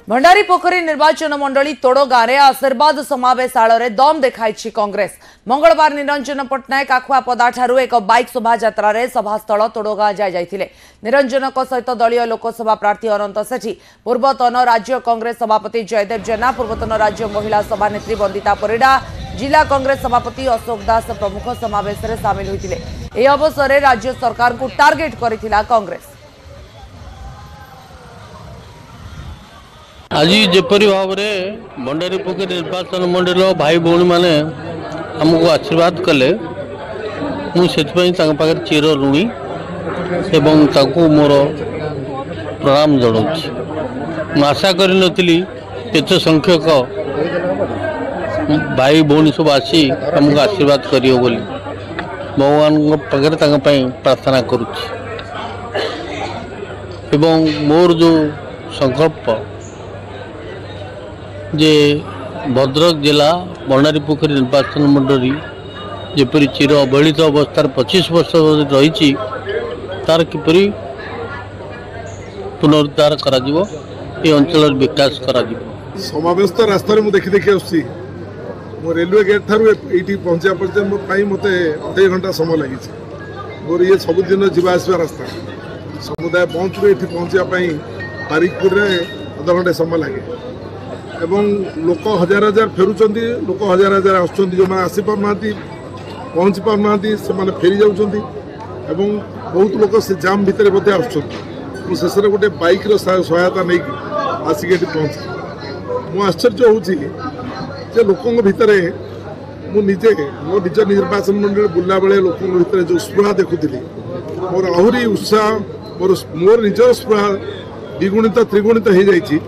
भंडारी पोखरी निर्वाचन मंडली तोड़ गाँव आशीर्वाद समावेश आड़ दम देखाई कांग्रेस। मंगलवार निरंजन पट्टनायक आखुआपदा ठारू एक बाइक शोभायात्रा सभास्थल तोड़गाँ जाइए। निरंजन सहित दलीय लोकसभा प्रार्थी अनंत सेठी, पूर्वतन राज्य कांग्रेस सभापति जयदेव जेना, पूर्वतन राज्य महिला सभानेत्री वंदिता परिड़ा, जिला कांग्रेस सभापति अशोक दास प्रमुख समावेश में सामिल होते। यह अवसर में राज्य सरकार को टार्गेट करथिला कांग्रेस। आज जपरी भाव में भंडारी पोखरी निर्वाचन मंडल भाई भौणी मैंने आमको आशीर्वाद कले मुझे चिर ऋणी एवं मोर प्रणाम जनाऊँ। आशा कर नत संख्यक भाई भौणी सब आसी आमको आशीर्वाद कर भगवान पाखे प्रार्थना करुच्ची। मोर जो संकल्प जे भद्रक जिला भंडारी पोखरी निर्वाचन मंडली जपरी चिर अवहेलित अवस्था 25 वर्ष रही तार किपरि पुनरुद्धार करा जीवो, ये अंचल विकास करा जीवो। समावेश तो रास्ता मुझे देखी देखी आसी मो रेलवे गेट ठार ये पहुँचा पर्यटन मत 2.5 घंटा समय लगी। मोर ये सबुदिन जीवा आसवा रास्ता समुदाय पहुँचू ये पहुँचापी बारिकपुर अध घंटे समय लगे एवं लोक हजार हजार फेरुंट लोक हजार हजार आसुँच जो मैंने आसी पार पहुँची पार ना से फेरी जाऊँच बहुत लोक से जाम भितर शेष में गोटे बाइक सहायता नहीं आसिक ये पहुँचे मु आश्चर्य हो लोकों भितर मुझे मो निज निर्वाचन मंडल बुला बेले लोकों भितर जो स्पृहा देखुली मोर आहरी उत्साह मोर निजर स्पृहा द्विगुणित त्रिगुणित हो जाइए।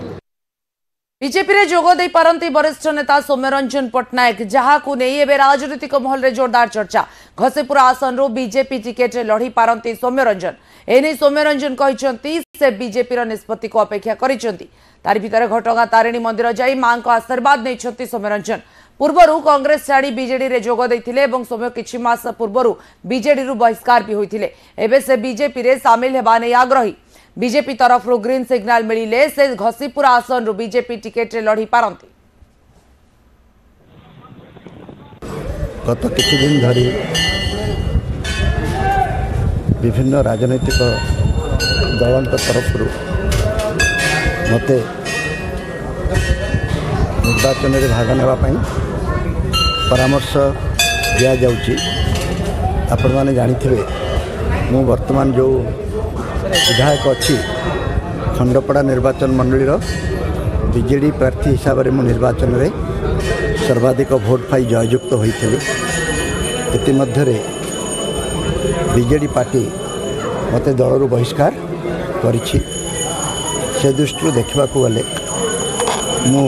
बीजेपी रे जोग दे पारंती वरिष्ठ नेता सौम्यरंजन पट्टनायक, जहाकु नहीं एबे राजनीतिक महल रे जोरदार चर्चा। घसीपुर आसन रो बीजेपी टिकेट रे लड़ी पारंती सौम्यरंजन। एने सौम्यरंजन कहिसंती से बीजेपी रो निष्पत्ति को अपेक्षा करिसंती। तारि भितर घटगां तारिणी मंदिर जाई मां को आशीर्वाद नैछंती सौम्यरंजन। पूर्वरु कांग्रेस छाड़ी बीजेडी रे जोग दैथिले एवं सौम्य किछि मास पूर्वरु बीजेडी रु बहिष्कार भी होइथिले। एबे से बीजेपी रे शामिल हेबा नै आग्रही। बीजेपी तरफ ग्रीन सिग्नाल मिलिले से घसीपुर आसन रु बीजेपी टिकेट रे लड़ी पारंती। गत किछि दिन धरी विभिन्न राजनैतिक दलों तरफ मते निर्वाचन में भाग नापी परामर्श दि जाऊँगी। आपण मैंने जानी मु वर्तमान जो विधायक अच्छी खंडपड़ा निर्वाचन मंडली बीजेडी प्रार्थी हिसाब से मु निर्वाचन में सर्वाधिक भोट पाई जययुक्त होती। इतिमध्य बीजेडी पार्टी मते दलरू बहिष्कार करिछि। से दृष्टि देखा गले मु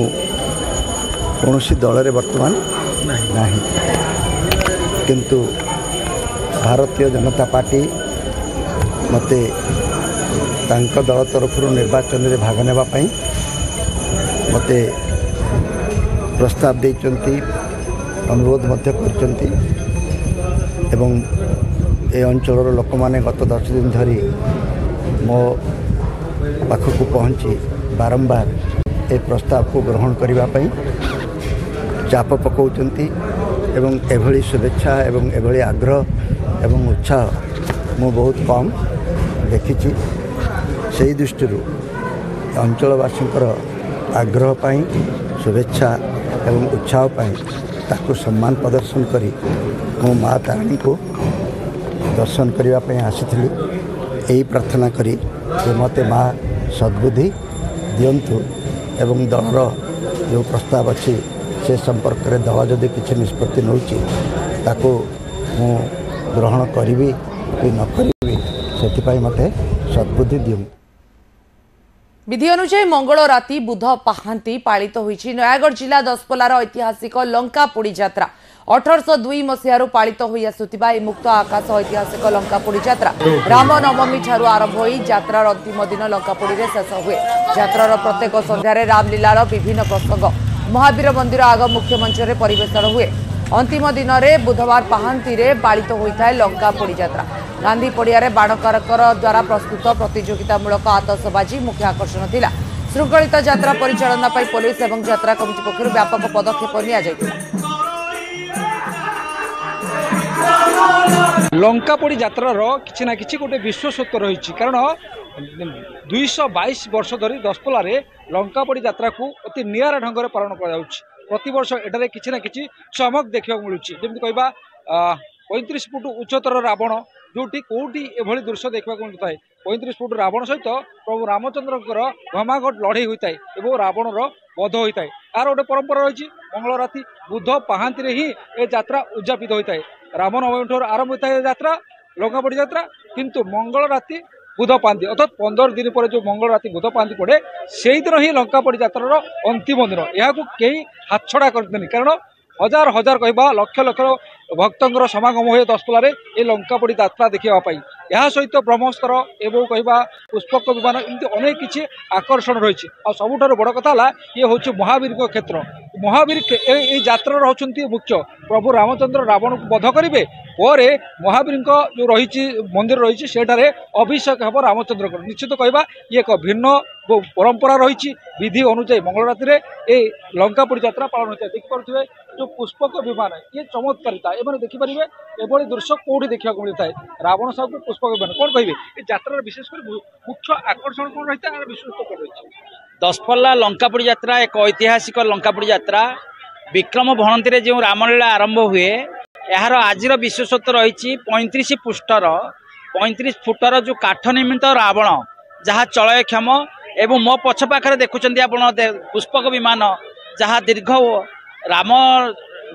कौन दल में वर्तमान नहीं, किंतु भारतीय जनता पार्टी मते तांका दल तरफ निर्वाचन में भाग नापी मते प्रस्ताव देइचंती, अनुरोध मध्य करचंती एवं ए अंचल लोक माने गत 10 दिन धरी मो पाखक पहुँची बारंबार ए प्रस्ताव को ग्रहण करने चाप पकाउचंती एवं एभली शुभेच्छा एवं एभली आग्रह एवं उत्साह मु बहुत कम देखी। से दृष्टि अंचलवासी आग्रह पाई शुभेच्छा एवं उत्साह पाई ताकू सम्मान प्रदर्शन करी मो माँ तारिणी को दर्शन करने आसी यही प्रार्थना करी जे मते माँ सद्बुद्धि दियंतु एवं दलर जो प्रस्ताव अच्छी से संपर्क में दल जदि किसी निष्पत्ति नौची ताकू मु ग्रहण करी कि न करी से मते सद्बुद्धि दियंतु। विधि अनुसार मंगल राति बुध पहांती पालित होईछि नयागढ़ जिला दसपल्लार ऐतिहासिक लंकापोड़ी यात्रा। 1802 मसीहारू पालित होई आसुथिबा ए मुक्त आकाश ऐतिहासिक लंकापोड़ी यात्रा रामनवमी ठारू आरंभ होई यात्रार अंतिम दिन लंकापोड़ी रे शेष हुए। यात्रार प्रत्येक संध्यारे रामलीलार विभिन्न प्रसंग महावीर मंदिर आग मुख्य मंच रे परिवेशन हुए। अंतिम दिन में बुधवार पहांती रे पालित होता है लंकापोड़ी यात्रा। गांधी पड़िया बाणकारकर द्वारा प्रस्तुत प्रतियोगितामूलक आतशबाजी मुख्य आकर्षण थिला। ଶୃଙ୍ଖଳିତ ଯାତ୍ରା ପରିଚାଳନା ପାଇଁ ପୋଲିସ ଏବଂ ଯାତ୍ରା କମିଟି ପକ୍ଷରୁ ବ୍ୟାପକ ପଦକ୍ଷେପ ନିଆଯାଇଥିଲା। ଲଙ୍କାପୋଡ଼ି ଯାତ୍ରାର କିଛି ନା କିଛି ଗୋଟେ ବିଶ୍ୱସତ୍ୱ ରହିଛି, କାରଣ 222 ବର୍ଷ ଧରି ଦଶପଲ୍ଲାରେ ଲଙ୍କାପୋଡ଼ି ଯାତ୍ରାକୁ ଅତି ନିଆରା ଢଙ୍ଗରେ ପାଳନ କରାଯାଉଛି। ପ୍ରତିବର୍ଷ ଏଠାରେ କିଛି ନା କିଛି ଚମକ ଦେଖିବାକୁ ମିଳୁଛି। ଯେମିତି କହିବା 35 ଫୁଟ ଉଚ୍ଚତର ରାବଣ, ଯେଉଁଠି କେଉଁଠି ଏଭଳି ଦୃଶ୍ୟ ଦେଖିବାକୁ ମିଳିଥାଏ। 35 ଫୁଟ ରାବଣ ସହିତ ପ୍ରଭୁ ରାମଚନ୍ଦ୍ରଙ୍କର ଘମାଘଟ ଲଢ଼େଇ ହୋଇଥାଏ ଏବଂ ରାବଣର ବଧ ହୋଇଥାଏ। ଏହାର ଗୋଟେ ପରମ୍ପରା ରହିଛି। ମଙ୍ଗଳ ରାତି ବୁଧ ପାହାନ୍ତିରେ ହିଁ ଏ ଯାତ୍ରା ଉଦ୍ଯାପିତ ହୋଇଥାଏ। ରାମନବମୀ ଠାରୁ ଆରମ୍ଭ ହୋଇଥାଏ ଏ ଯାତ୍ରା, ଲଙ୍କାପୋଡ଼ି ଯାତ୍ରା, କିନ୍ତୁ ମଙ୍ଗଳ ରାତି ବୁଧ ପାନ୍ତି ଅର୍ଥାତ୍ 15 ଦିନ ପରେ ଯେଉଁ ମଙ୍ଗଳ ରାତି ବୁଧ ପାନ୍ତି ପଡ଼େ ସେଇଦିନ ହିଁ ଲଙ୍କାପୋଡ଼ି ଯାତ୍ରାର ଅନ୍ତିମ ଦିନ। ଏହାକୁ କେହି ହାତଛଡ଼ା କରନ୍ତିନି, କାରଣ हजार हजार कहवा लक्ष लक्ष भक्तर समागम हुए दशपल्लारे ये लंकापोड़ी यात्रा देखा यह सहित ब्रह्मस्तर एवं कहवा पुष्पक विमान एमती अनेक किसी आकर्षण रही। सबुठ बड़ कथा ये हूँ महावीर क्षेत्र। महावीर यात्रा रहते मुख्य प्रभु रामचंद्र रावण को बध करेंगे पर महावीर जो रही मंदिर रही सेठारे अभिषेक हम रामचंद्र निश्चित कहवा ये एक भिन्न परंपरा रही विधि अनुଯାୟୀ मंगल राति ये लंकापोड़ी यात्रा पालन होता है। देखिपे जो पुष्पक विमान ये चमत्कारिता एवं देखिपारे एभली दृश्य कौटी देखा मिलता है रावण साहू पुष्पक विमान कौन कहे यात्रा विशेषकर मुख्य आकर्षण कौन रही है विशेषत्व कौन रही? दशपल्ला लंकापोड़ी यात्रा एक ऐतिहासिक लंकापोड़ी यात्रा विक्रम भणंती जो रामलीला आरंभ हुए यार आज विशेषत्व रही 35 फुटर जो काठ निर्मित रावण जहाँ चलयक्षम एवं मो पछ पाखे देखुं आप पुष्पक विमान जहाँ दीर्घ राम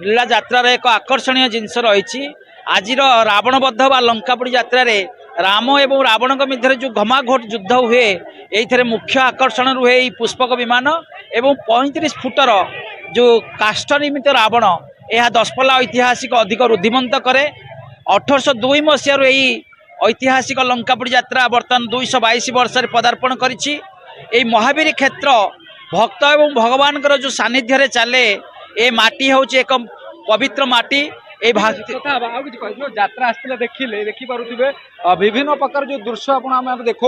लीला यात्रार एक आकर्षणीय जिनस रही। आज रावण बध बा लंकापोड़ी यात्रा राम एवं रावण मध्य जो घमाघोट युद्ध हुए ये मुख्य आकर्षण रुहे पुष्पक विमान एवं 35 फुटर जो काष्ठ निर्मित रावण यह दशपल्ला ऐतिहासिक अधिक रुद्धिमंत करे। 1802 मसीह ऐतिहासिक लंकापोड़ी यात्रा बर्तमान 222 वर्ष पदार्पण करिछि। महावीर क्षेत्र भक्त एवं भगवान जो सानिध्य चले ए माटी हूँ एक पवित्र माटी यात्रा आसला देखिले देखिपे विभिन्न प्रकार जो दृश्य आप देखा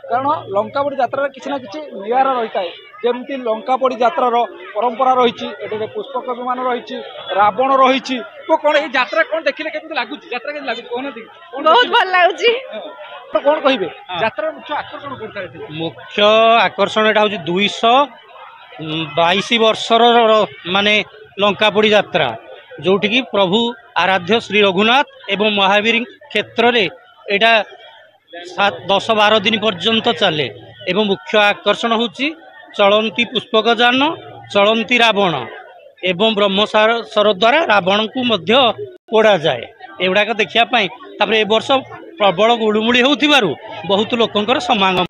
कारण लंकापोड़ी यात्रा किसी ना कि निरा रही है जमी लंकापोड़ी यात्रार परंपरा रही पुष्पक विमान रही रावण रही तो कौन ये यात्रा कौन देखिले केमती लगुच यात्रा के लगुच कहना बहुत भल लगुच कौन कहे यात्रा मुख्य आकर्षण कौन मुख्य आकर्षण एटा हूँ 222 वर्षर माने लंकापोड़ी यात्रा जोटि की प्रभु आराध्य श्री रघुनाथ एवं महावीर क्षेत्र में यहाँ 10-12 दिन पर्यंत चले एवं मुख्य आकर्षण हूँ चलती पुष्पक जान चलती रावण एवं ब्रह्मसर द्वारा रावण को मध्य पोड़ा जाए एगुड़ाक देखापी तापर ए वर्ष प्रबल गुड़मुड़ी होथिबारु बहुत लोकंकर समागम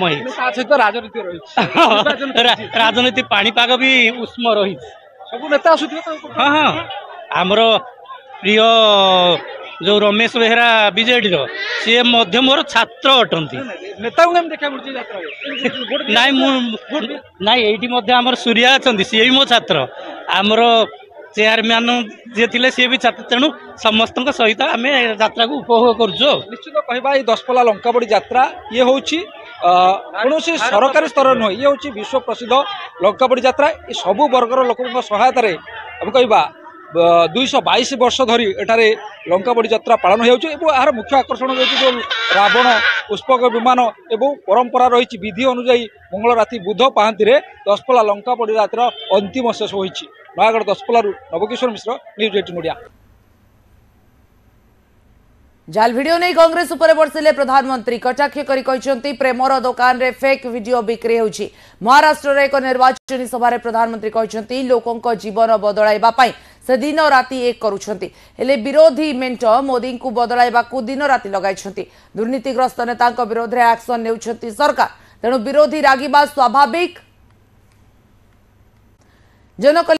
राजनीति पाणीपाग भी उष्म रही सब नेता आसुथिबे हाँ हाँ आमर प्रिय जो रमेश बेहरा बीजेडी सी मोर छात्र अटंती नेता देखा मिलूँ नाई ये आमर सूर्या अच्छा सी भी मो छात्र आमर चेयरमैन जी थे सी भी छात्र तेणु समस्त सहित आम यात्रा को उपभोग कर निश्चित कहवा दशपल्ला लंकापोड़ी यात्रा ये हूँ कौन सरकारी स्तर नुह ये हूँ विश्व प्रसिद्ध लंकापोड़ी यात्रा ये सबू वर्गर लोक सहायतार हम कहवा 222 वर्ष धरी एठारे लंकापोड़ी यात्रा पालन होर मुख्य आकर्षण रही जो रावण पुष्पक विमान एवं परंपरा रही विधि अनुଯାୟୀ मंगल राति बुध पाहांती दशपल्ला लंकापोड़ी यात्रा अंतिम शेष होती। नयागढ़ दशपल्लू नवकिशोर मिश्र न्यूज 18 ओडिया। जाल वीडियो नहीं कांग्रेस उपर बर्षिले प्रधानमंत्री कटाक्ष कर प्रेमर दुकान रे फेक वीडियो बिक्री होछि। महाराष्ट्र एक निर्वाचन सभा प्रधानमंत्री कहते लोकों जीवन बदलाइबा पई से दिन राति एक करुछंती हेले विरोधी मेंट मोदी को बदलाइबा को दिन राति लगाइछंती। दुर्नीतिग्रस्त नेता विरोध रे एक्शन नेउछंती सरकार तेणु विरोधी रागिबा स्वाभाविक।